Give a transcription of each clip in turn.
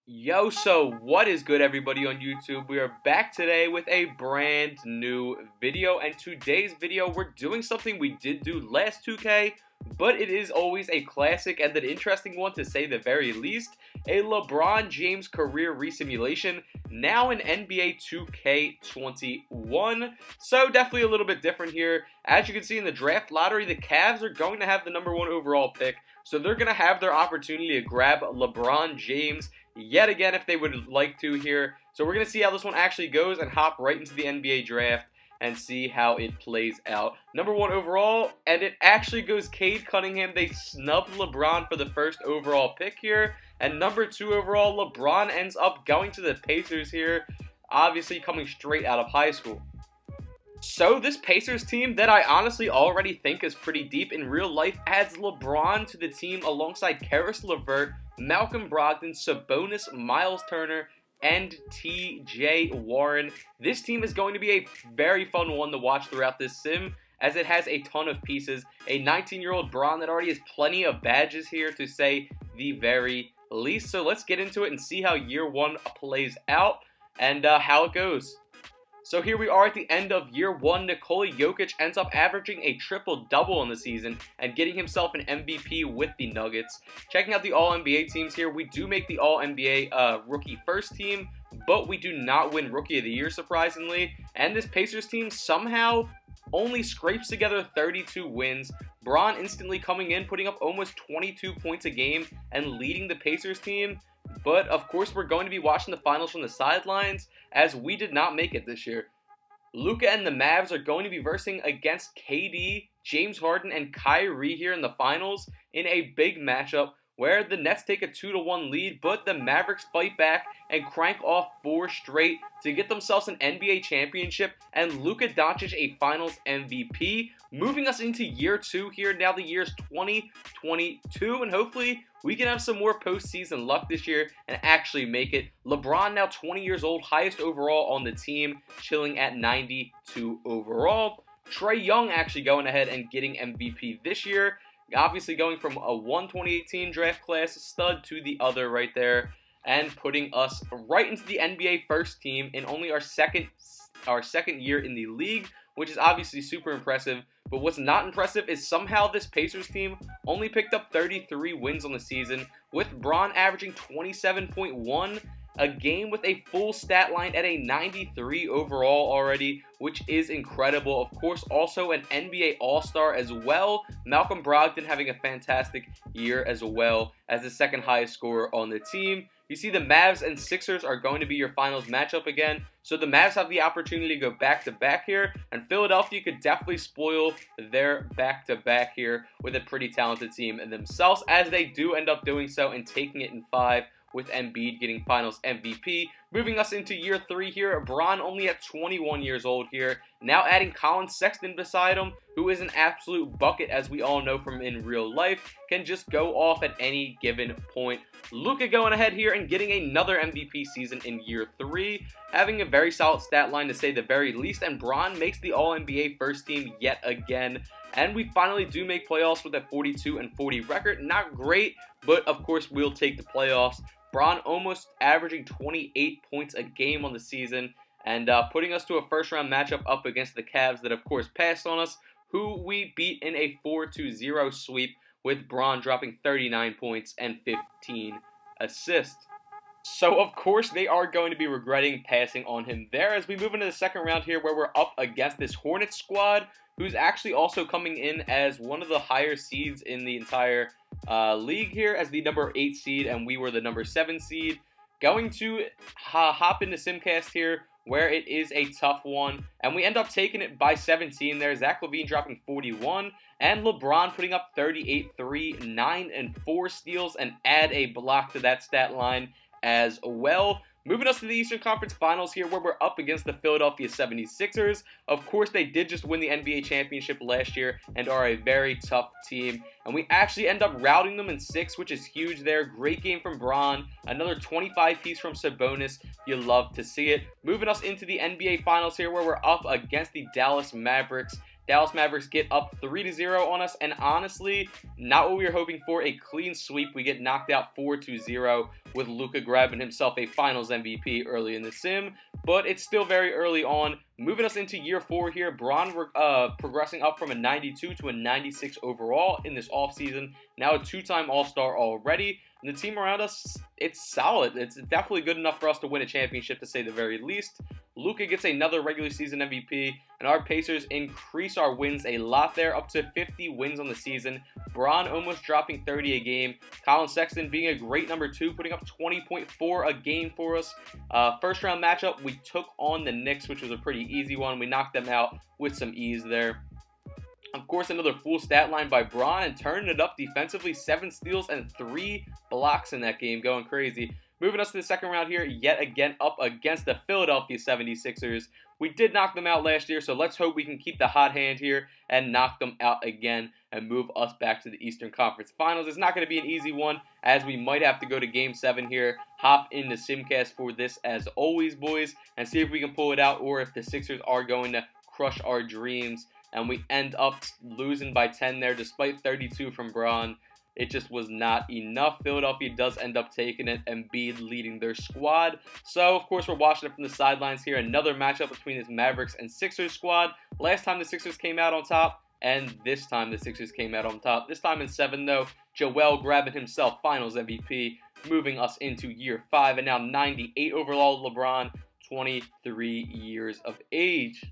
Yo, so what is good, everybody on YouTube? We are back today with a brand new video, and today's video we're doing something we did do last 2K, but it is always a classic and an interesting one to say the very least. A LeBron James career resimulation, now in NBA 2K21. So definitely a little bit different here. As you can see in the draft lottery, the Cavs are going to have the #1 overall pick, so they're going to have their opportunity to grab LeBron James yet again if they would like to here. So we're going to see how this one actually goes and hop right into the NBA draft and see how it plays out. #1 overall, and it actually goes Cade Cunningham. They snubbed LeBron for the first overall pick here. And #2 overall, LeBron ends up going to the Pacers here, obviously coming straight out of high school. So this Pacers team that I honestly already think is pretty deep in real life adds LeBron to the team alongside Karis LeVert, Malcolm Brogdon, Sabonis, Miles Turner, and TJ Warren. This team is going to be a very fun one to watch throughout this sim, as it has a ton of pieces. A 19-year-old Bron that already has plenty of badges here, to say the very least. So let's get into it and see how year one plays out and how it goes. So here we are at the end of year one. Nikola Jokic ends up averaging a triple-double in the season and getting himself an MVP with the Nuggets. Checking out the All-NBA teams here, we do make the All-NBA Rookie First Team, but we do not win Rookie of the Year, surprisingly. And this Pacers team somehow only scrapes together 32 wins. Bron instantly coming in, putting up almost 22 points a game and leading the Pacers team. But, of course, we're going to be watching the finals from the sidelines, as we did not make it this year. Luka and the Mavs are going to be versing against KD, James Harden, and Kyrie here in the finals in a big matchup where the Nets take a 2-1 lead, but the Mavericks fight back and crank off 4 straight to get themselves an NBA championship and Luka Doncic a Finals MVP, moving us into year 2 here. Now the year's 2022, and hopefully we can have some more postseason luck this year and actually make it. LeBron, now 20 years old, highest overall on the team, chilling at 92 overall. Trae Young actually going ahead and getting MVP this year. Obviously going from a 2018 draft class stud to the other right there, and putting us right into the NBA first team in only our second year in the league, which is obviously super impressive. But what's not impressive is somehow this Pacers team only picked up 33 wins on the season, with Bron averaging 27.1 a game with a full stat line at a 93 overall already, which is incredible. Of course, also an NBA All-Star as well. Malcolm Brogdon having a fantastic year as well as the second highest scorer on the team. You see the Mavs and Sixers are going to be your finals matchup again. So the Mavs have the opportunity to go back-to-back here, and Philadelphia could definitely spoil their back-to-back here with a pretty talented team in themselves, as they do end up doing so and taking it in 5, with Embiid getting Finals MVP. Moving us into year 3 here, Bron only at 21 years old here, now adding Colin Sexton beside him, who is an absolute bucket, as we all know from in real life, can just go off at any given point. Luka going ahead here and getting another MVP season in year 3, having a very solid stat line to say the very least, and Bron makes the All-NBA first team yet again. And we finally do make playoffs with a 42-40 record. Not great, but of course we'll take the playoffs. Bron almost averaging 28 points a game on the season, and putting us to a first-round matchup up against the Cavs that, of course, passed on us, who we beat in a 4-0 sweep, with Bron dropping 39 points and 15 assists. So, of course, they are going to be regretting passing on him there, as we move into the second round here, where we're up against this Hornets squad, who's actually also coming in as one of the higher seeds in the entire league here, as the number 8 seed, and we were the number 7 seed. Going to hop into Simcast here, where it is a tough one, and we end up taking it by 17 there. Zach LaVine dropping 41, and LeBron putting up 38, 3, 9, and 4 steals, and add a block to that stat line as well. Moving us to the Eastern Conference Finals here, where we're up against the Philadelphia 76ers. Of course, they did just win the NBA championship last year and are a very tough team. And we actually end up routing them in 6, which is huge there. Great game from Bron. Another 25 piece from Sabonis. You love to see it. Moving us into the NBA Finals here, where we're up against the Dallas Mavericks. Dallas Mavericks get up 3-0 on us, and honestly, not what we were hoping for. A clean sweep. We get knocked out 4-0 with Luka grabbing himself a Finals MVP early in the sim, but it's still very early on. Moving us into year 4 here, Bron progressing up from a 92 to a 96 overall in this offseason. Now a 2-time All-Star already. And the team around us, it's solid. It's definitely good enough for us to win a championship, to say the very least. Luka gets another regular season MVP, and our Pacers increase our wins a lot there, up to 50 wins on the season. Bron almost dropping 30 a game. Colin Sexton being a great number 2, putting up 20.4 a game for us. First round matchup, we took on the Knicks, which was a pretty easy one. We knocked them out with some ease there. Of course, another full stat line by Bron, and turning it up defensively. 7 steals and 3 blocks in that game, going crazy. Moving us to the second round here, yet again up against the Philadelphia 76ers. We did knock them out last year, so let's hope we can keep the hot hand here and knock them out again and move us back to the Eastern Conference Finals. It's not going to be an easy one, as we might have to go to Game 7 here. Hop into Simcast for this as always, boys, and see if we can pull it out, or if the Sixers are going to crush our dreams and we end up losing by 10 there despite 32 from Bron. It just was not enough. Philadelphia does end up taking it, Embiid leading their squad. So, of course, we're watching it from the sidelines here. Another matchup between this Mavericks and Sixers squad. Last time the Sixers came out on top, and this time the Sixers came out on top. This time in 7, though, Joel grabbing himself Finals MVP, moving us into year 5, and now 98 overall LeBron, 23 years of age.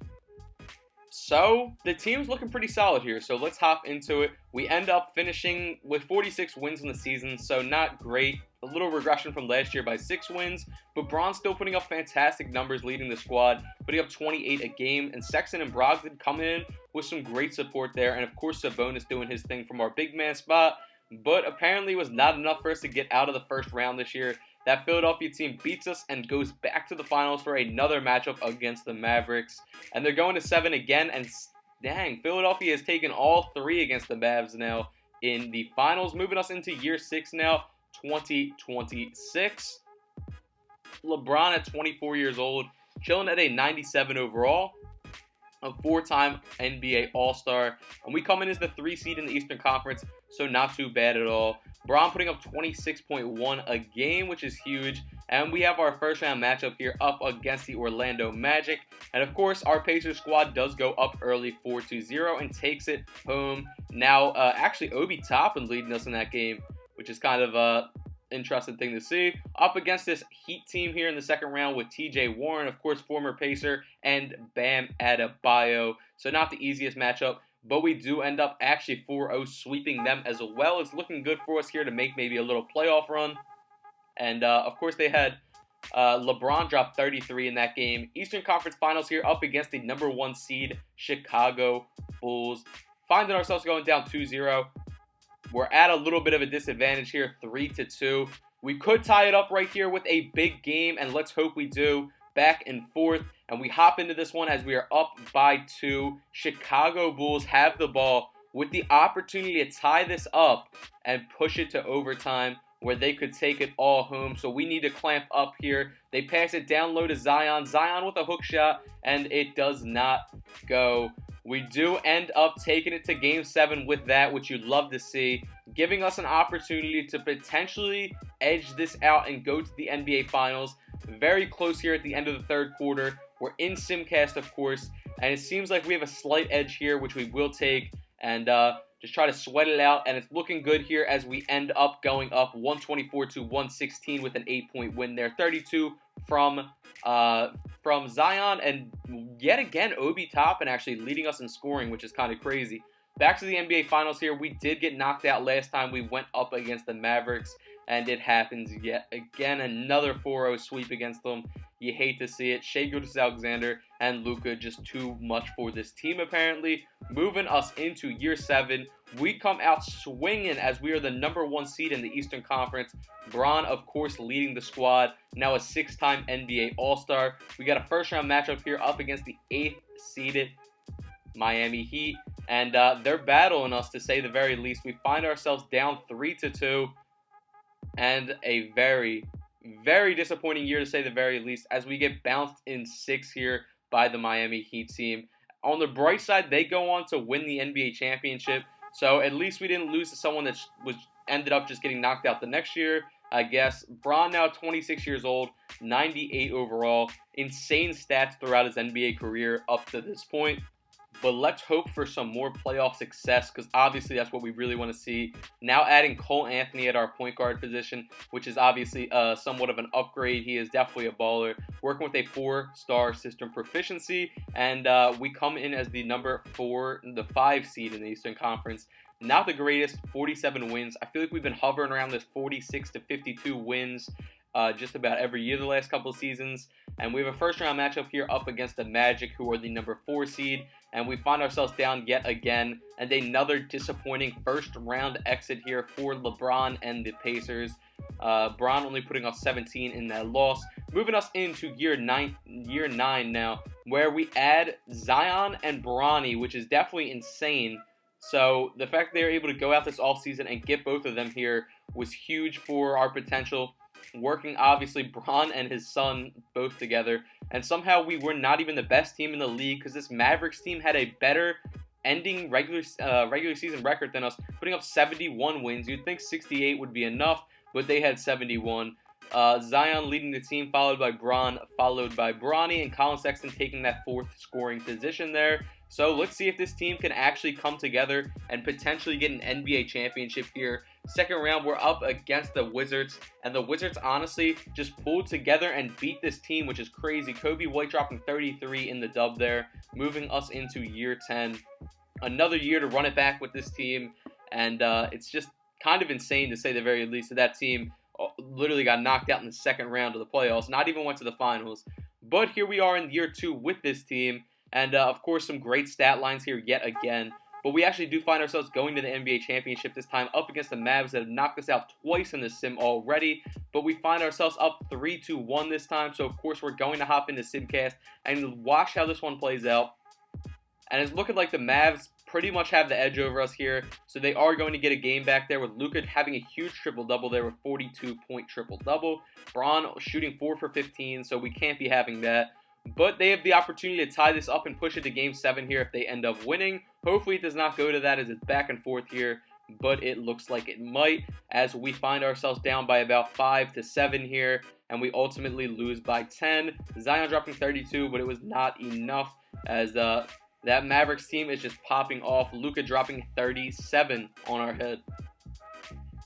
So, the team's looking pretty solid here, so let's hop into it. We end up finishing with 46 wins in the season, so not great. A little regression from last year by 6 wins, but Bron's still putting up fantastic numbers leading the squad, putting up 28 a game, and Sexton and Brogdon coming in with some great support there, and of course Sabonis doing his thing from our big man spot, but apparently was not enough for us to get out of the first round this year. That Philadelphia team beats us and goes back to the finals for another matchup against the Mavericks. And they're going to 7 again, and dang, Philadelphia has taken all 3 against the Mavs now in the finals, moving us into year 6 now, 2026. LeBron at 24 years old, chilling at a 97 overall, a 4-time NBA All-Star, and we come in as the 3 seed in the Eastern Conference, so not too bad at all. Bron putting up 26.1 a game, which is huge, and we have our first round matchup here up against the Orlando Magic, and of course our Pacers squad does go up early 4-0 and takes it home. Now, actually Obi Toppin leading us in that game, which is kind of a interesting thing to see. Up against this Heat team here in the second round with TJ Warren, of course, former Pacer, and Bam Adebayo. So not the easiest matchup, but we do end up actually 4-0 sweeping them as well. It's looking good for us here to make maybe a little playoff run. And of course they had LeBron drop 33 in that game. Eastern Conference Finals here up against the number 1 seed Chicago Bulls. Finding ourselves going down 2-0. We're at a little bit of a disadvantage here, 3-2. We could tie it up right here with a big game, and let's hope we do. Back and forth, and we hop into this one as we are up by 2. Chicago Bulls have the ball with the opportunity to tie this up and push it to overtime, where they could take it all home. So we need to clamp up here. They pass it down low to Zion. Zion with a hook shot, and it does not go. We do end up taking it to Game 7 with that, which you'd love to see, giving us an opportunity to potentially edge this out and go to the NBA Finals. Very close here at the end of the third quarter. We're in Simcast, of course, and it seems like we have a slight edge here, which we will take, and just try to sweat it out, and it's looking good here as we end up going up 124-116 with an 8-point win there. 32 from Zion, and yet again Obi Toppin actually leading us in scoring, which is kind of crazy. Back to the NBA Finals here. We did get knocked out last time we went up against the Mavericks, and it happens yet again. Another 4-0 sweep against them. You hate to see it. Shai Gilgeous-Alexander and Luka just too much for this team apparently. Moving us into year 7. We come out swinging as we are the number 1 seed in the Eastern Conference. Bron, of course, leading the squad. Now a 6-time NBA All-Star. We got a first-round matchup here up against the 8th-seeded Miami Heat. And they're battling us, to say the very least. We find ourselves down 3-2. And a very, very disappointing year, to say the very least, as we get bounced in 6 here by the Miami Heat team. On the bright side, they go on to win the NBA championship. So at least we didn't lose to someone that ended up just getting knocked out the next year, I guess. Bron, now 26 years old, 98 overall. Insane stats throughout his NBA career up to this point. But let's hope for some more playoff success, because obviously that's what we really want to see. Now adding Cole Anthony at our point guard position, which is obviously somewhat of an upgrade. He is definitely a baller. Working with a 4-star system proficiency, and we come in as the the 5 seed in the Eastern Conference. Not the greatest, 47 wins. I feel like we've been hovering around this 46 to 52 wins just about every year the last couple of seasons. And we have a first-round matchup here up against the Magic, who are the number 4 seed. And we find ourselves down yet again. And another disappointing first-round exit here for LeBron and the Pacers. Bron only putting up 17 in that loss. Moving us into year 9 now, where we add Zion and Bronny, which is definitely insane. So the fact they were able to go out this offseason and get both of them here was huge for our potential. Working, obviously, Bron and his son both together. And somehow we were not even the best team in the league, because this Mavericks team had a better ending regular season record than us, putting up 71 wins. You'd think 68 would be enough, but they had 71. Zion leading the team, followed by Bron, followed by Bronny, and Colin Sexton taking that 4th scoring position there. So let's see if this team can actually come together and potentially get an NBA championship here. Second round, we're up against the Wizards, and the Wizards honestly just pulled together and beat this team, which is crazy. Kobe White dropping 33 in the dub there, moving us into year 10. Another year to run it back with this team, and it's just kind of insane, to say the very least, that team literally got knocked out in the second round of the playoffs, not even went to the finals. But here we are in year 2 with this team, and of course some great stat lines here yet again. But we actually do find ourselves going to the NBA championship this time, up against the Mavs that have knocked us out twice in the sim already. But we find ourselves up 3-1 this time, so of course we're going to hop into Simcast and watch how this one plays out. And it's looking like the Mavs pretty much have the edge over us here, so they are going to get a game back there, with Luka having a huge triple-double there with 42-point triple-double. Bron shooting 4 for 15, so we can't be having that. But they have the opportunity to tie this up and push it to Game 7 here if they end up winning. Hopefully it does not go to that, as it's back and forth here, but it looks like it might, as we find ourselves down by about 5-7 here, and we ultimately lose by 10. Zion dropping 32, but it was not enough, as that Mavericks team is just popping off. Luka dropping 37 on our head.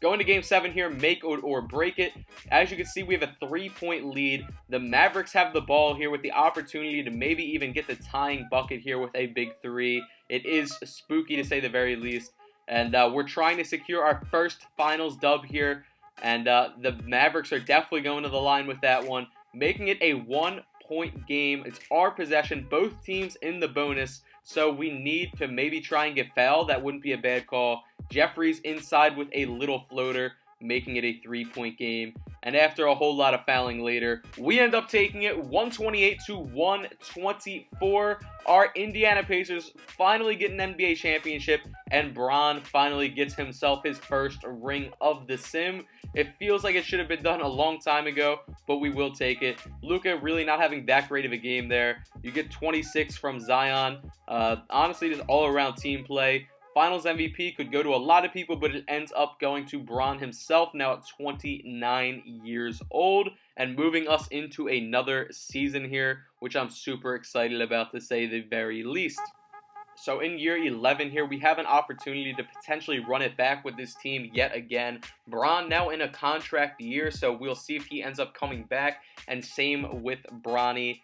Going to Game 7 here, make or break it. As you can see, we have a 3-point lead. The Mavericks have the ball here with the opportunity to maybe even get the tying bucket here with a big 3. It is spooky, to say the very least. And we're trying to secure our first finals dub here. And the Mavericks are definitely going to the line with that one, making it a 1-point game. It's our possession, both teams in the bonus. So we need to maybe try and get fouled. That wouldn't be a bad call. Jeffries inside with a little floater, making it a 3-point game. And after a whole lot of fouling later, we end up taking it 128-124. Our Indiana Pacers finally get an NBA championship, and Bron finally gets himself his first ring of the sim. It feels like it should have been done a long time ago, but we will take it. Luka really not having that great of a game there. You get 26 from Zion. Honestly, just all-around team play. Finals MVP could go to a lot of people, but it ends up going to Bron himself, now at 29 years old, and moving us into another season here, which I'm super excited about, to say the very least. So in year 11 here, we have an opportunity to potentially run it back with this team yet again. Bron now in a contract year, so we'll see if he ends up coming back, and same with Bronny.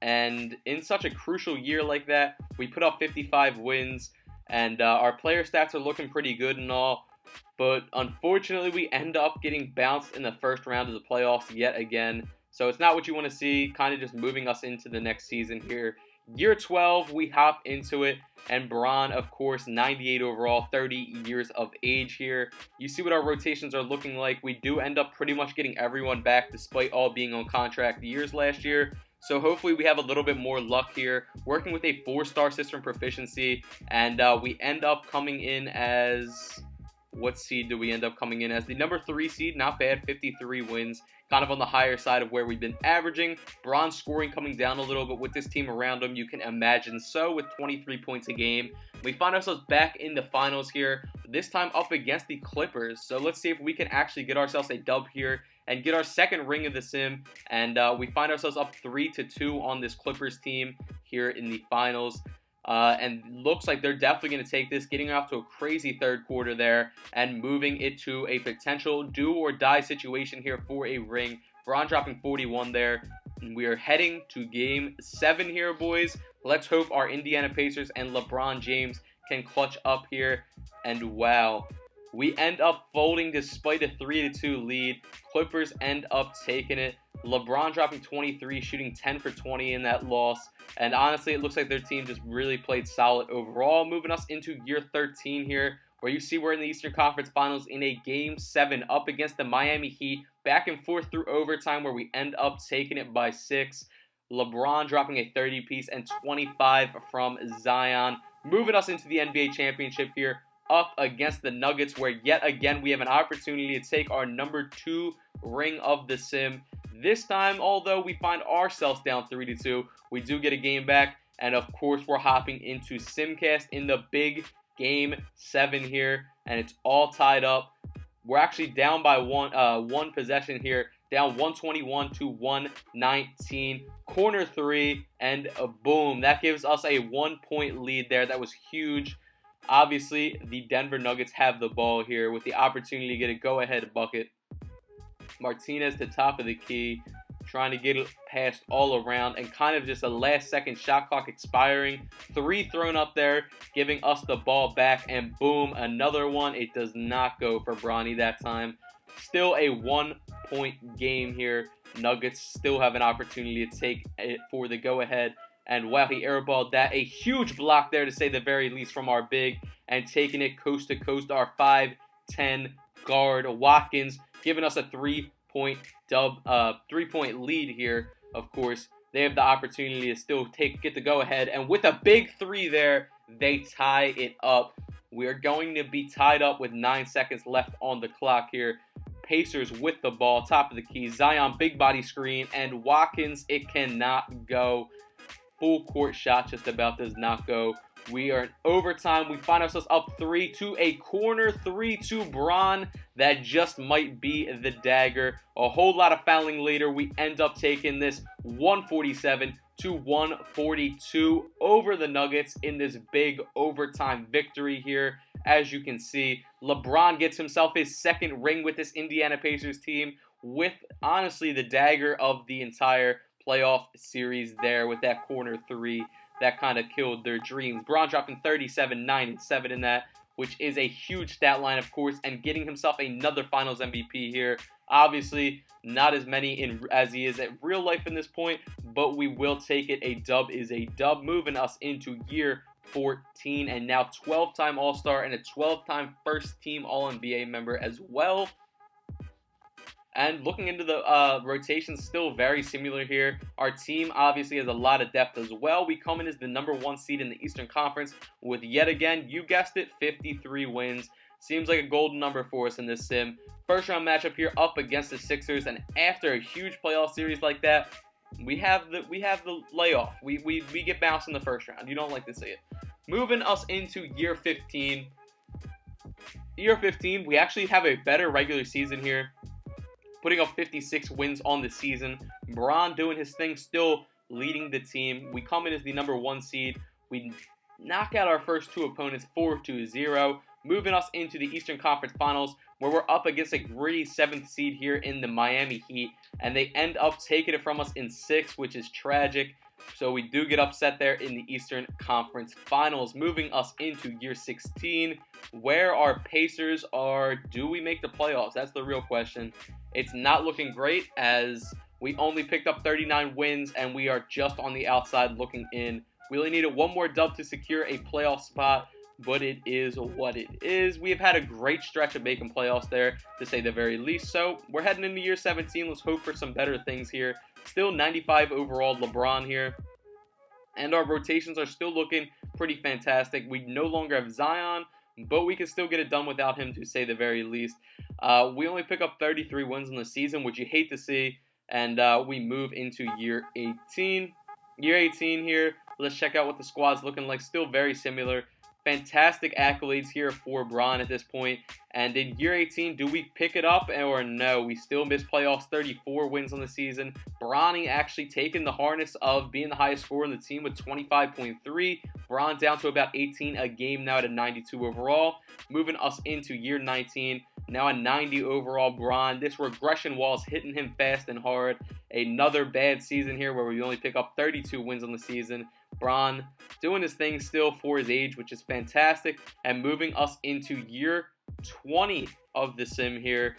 And in such a crucial year like that, we put up 55 wins, and our player stats are looking pretty good and all, but unfortunately we end up getting bounced in the first round of the playoffs yet again. So it's not what you want to see, kind of just moving us into the next season here. Year 12, we hop into it, and Bron, of course, 98 overall, 30 years of age here. You see what our rotations are looking like. We do end up pretty much getting everyone back, despite all being on contract years last year. So hopefully we have a little bit more luck here, working with a 4-star system proficiency, and we end up coming in as what seed do we end up coming in as? The number 3 seed, not bad, 53 wins. Kind of on the higher side of where we've been averaging. Bron's scoring coming down a little bit with this team around him. You can imagine so, with 23 points a game. We find ourselves back in the finals here, this time up against the Clippers. So let's see if we can actually get ourselves a dub here and get our second ring of the sim. And we find ourselves up 3-2 on this Clippers team here in the finals. And looks like they're definitely going to take this, getting off to a crazy third quarter there and moving it to a potential do-or-die situation here for a ring. Bron dropping 41 there. And we are heading to Game 7 here, boys. Let's hope our Indiana Pacers and LeBron James can clutch up here. And wow, we end up folding despite a 3-2 lead. Clippers end up taking it. LeBron dropping 23, shooting 10 for 20 in that loss. And honestly, it looks like their team just really played solid overall. Moving us into year 13 here, where you see we're in the Eastern Conference Finals in a Game 7 up against the Miami Heat. Back and forth through overtime, where we end up taking it by 6. LeBron dropping a 30-piece and 25 from Zion. Moving us into the NBA Championship here, up against the Nuggets, where yet again we have an opportunity to take our number 2 ring of the sim. This time, although we find ourselves down 3-2, we do get a game back, and of course we're hopping into Simcast in the big Game 7 here, and it's all tied up. We're actually down by one possession here, down 121-119, corner 3, and boom, that gives us a 1-point lead there. That was huge. Obviously, the Denver Nuggets have the ball here with the opportunity to get a go-ahead bucket. Martinez to top of the key, trying to get it passed all around, and kind of just a last-second shot clock expiring. 3 thrown up there, giving us the ball back, and boom, another one. It does not go for Bronny that time. Still a 1-point game here. Nuggets still have an opportunity to take it for the go-ahead. And wow, he airballed that. A huge block there, to say the very least, from our big, and taking it coast to coast. Our 5'10" guard Watkins, giving us a 3-point lead here. Of course, they have the opportunity to still get the go-ahead, and with a big 3 there, they tie it up. We are going to be tied up with 9 seconds left on the clock here. Pacers with the ball, top of the key. Zion, big body screen, and Watkins, it cannot go. Full court shot just about does not go. We are in overtime. We find ourselves up 3 to a corner 3 to Bron. That just might be the dagger. A whole lot of fouling later. We end up taking this 147-142 over the Nuggets in this big overtime victory here. As you can see, LeBron gets himself his second ring with this Indiana Pacers team, with honestly the dagger of the entire playoff series there with that corner 3. That kind of killed their dreams. Bron dropping 37, 9, and 7 in that, which is a huge stat line, of course, and getting himself another Finals MVP here. Obviously, not as many as he is at real life in this point, but we will take it. A dub is a dub, moving us into year 14, and now 12-time All-Star and a 12-time first-team All-NBA member as well. And looking into the rotations, still very similar here. Our team obviously has a lot of depth as well. We come in as the number 1 seed in the Eastern Conference with, yet again, you guessed it, 53 wins. Seems like a golden number for us in this sim. First round matchup here up against the Sixers, and after a huge playoff series like that, we have the layoff. We get bounced in the first round. You don't like to see it. Moving us into year 15. Year 15, we actually have a better regular season here, putting up 56 wins on the season. Bron doing his thing, still leading the team. We come in as the number 1 seed. We knock out our first 2 opponents 4-0, moving us into the Eastern Conference Finals, where we're up against a gritty 7th seed here in the Miami Heat, and they end up taking it from us in 6, which is tragic. So we do get upset there in the Eastern Conference Finals, moving us into year 16, where our Pacers are. Do we make the playoffs? That's the real question. It's not looking great, as we only picked up 39 wins, and we are just on the outside looking in. We only needed 1 more dub to secure a playoff spot, but it is what it is. We have had a great stretch of making playoffs there, to say the very least. So we're heading into year 17. Let's hope for some better things here. Still 95 overall LeBron here. And our rotations are still looking pretty fantastic. We no longer have Zion. but we can still get it done without him, to say the very least. We only pick up 33 wins in the season, which you hate to see, and we move into year 18. Year 18 here, let's check out what the squad's looking like. Still very similar. Fantastic accolades here for Bron at this point. And in year 18, do we pick it up or no? We still miss playoffs, 34 wins on the season. Bronny actually taking the harness of being the highest scorer in the team with 25.3. Bron down to about 18 a game now at a 92 overall. Moving us into year 19. Now a 90 overall Bron. This regression wall is hitting him fast and hard. Another bad season here where we only pick up 32 wins on the season. Bron doing his thing still for his age, which is fantastic. And moving us into year 20 of the sim here.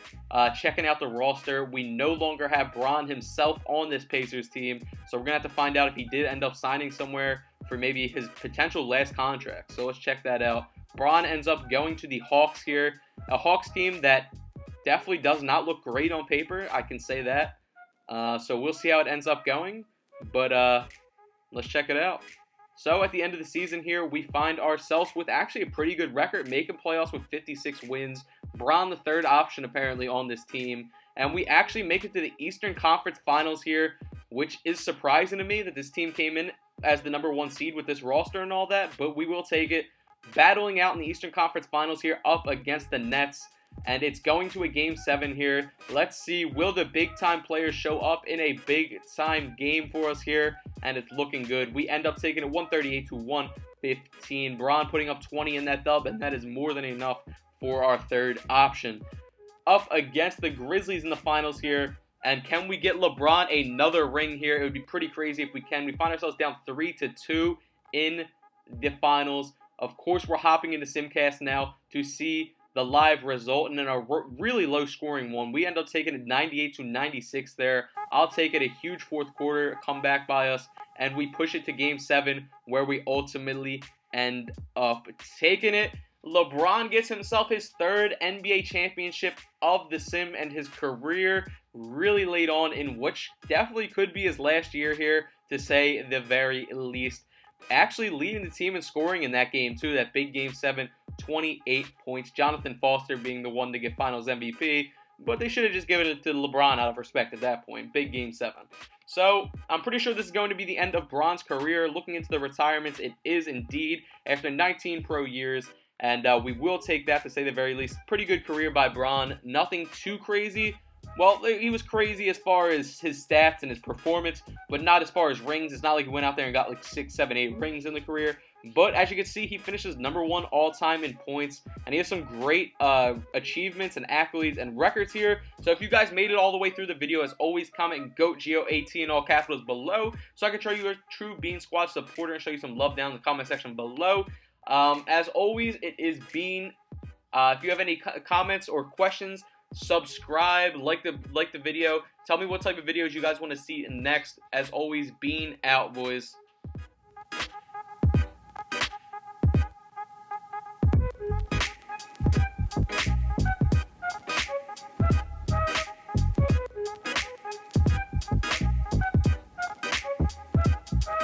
Checking out the roster. We no longer have Bron himself on this Pacers team. So we're going to have to find out if he did end up signing somewhere for maybe his potential last contract. So let's check that out. Bron ends up going to the Hawks here. A Hawks team that definitely does not look great on paper. I can say that. So we'll see how it ends up going. But let's check it out. So at the end of the season here, we find ourselves with actually a pretty good record, making playoffs with 56 wins. Bron, the third option apparently on this team. And we actually make it to the Eastern Conference Finals here, which is surprising to me that this team came in as the number 1 seed with this roster and all that. But we will take it. Battling out in the Eastern Conference Finals here up against the Nets. And it's going to a Game 7 here. Let's see, will the big-time players show up in a big-time game for us here? And it's looking good. We end up taking it 138 to 115. Bron putting up 20 in that dub, and that is more than enough for our third option. Up against the Grizzlies in the finals here. And can we get LeBron another ring here? It would be pretty crazy if we can. We find ourselves down 3-2 in the finals. Of course, we're hopping into Simcast now to see the live result, and in a really low-scoring one. We end up taking it 98 to 96 there. I'll take it, a huge fourth quarter comeback by us, and we push it to Game 7, where we ultimately end up taking it. LeBron gets himself his third NBA championship of the sim and his career really late on, in which definitely could be his last year here, to say the very least. Actually leading the team in scoring in that game too, that big Game 7, 28 points. Jonathan Foster being the one to get Finals MVP, but they should have just given it to LeBron out of respect at that point. Big Game 7. So I'm pretty sure this is going to be the end of Bron's career. Looking into the retirements, it is indeed after 19 pro years, and we will take that, to say the very least. Pretty good career by Bron. Nothing too crazy. Well, he was crazy as far as his stats and his performance, but not as far as rings. It's not like he went out there and got like 6, 7, 8 rings in the career. But as you can see, he finishes number 1 all-time in points, and he has some great achievements and accolades and records here. So if you guys made it all the way through the video, as always, comment GOATGOAT in all capitals below, so I can show you a true Bean Squad supporter and show you some love down in the comment section below. As always, it is Bean. If you have any comments or questions, subscribe, like the video. Tell me what type of videos you guys want to see next. As always, Bean out, boys.